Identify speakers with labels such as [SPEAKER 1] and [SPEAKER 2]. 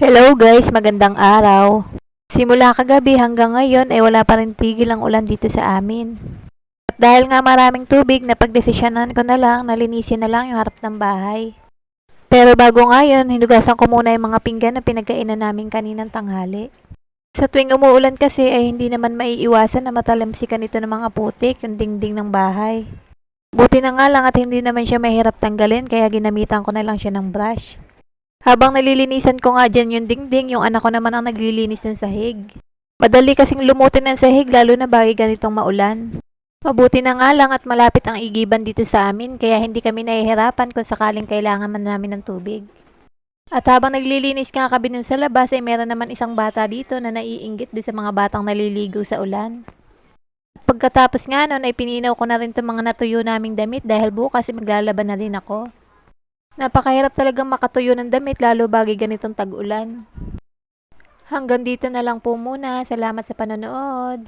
[SPEAKER 1] Hello guys, magandang araw. Simula kagabi hanggang ngayon ay wala pa rin tigil ang ulan dito sa amin. At dahil nga maraming tubig, napagdesisyonan ko na lang na linisin na lang yung harap ng bahay. Pero bago nga yun, hinugasan ko muna yung mga pinggan na pinagkainan namin kaninang tanghali. Sa tuwing umuulan kasi ay hindi naman maiiwasan na matalamsikan ito ng mga putik, yung dingding ng bahay. Buti na nga lang at hindi naman siya mahirap tanggalin kaya ginamitan ko na lang siya ng brush. Habang nalilinisan ko nga dyan yung dingding, yung anak ko naman ang naglilinis ng sahig. Madali kasing lumutin ng sahig lalo na bagay ganitong maulan. Mabuti na nga lang at malapit ang igiban dito sa amin kaya hindi kami nahihirapan kung sakaling kailangan man namin ng tubig. At habang naglilinis nga kami dun sa labas ay meron naman isang bata dito na naiinggit doon sa mga batang naliligo sa ulan. Pagkatapos nga nun ay pininaw ko na rin itong mga natuyo naming damit dahil bukas ay maglalaban na rin ako. Napakahirap talagang makatuyo ng damit lalo bagay ganitong tag-ulan. Hanggang dito na lang po muna. Salamat sa panonood.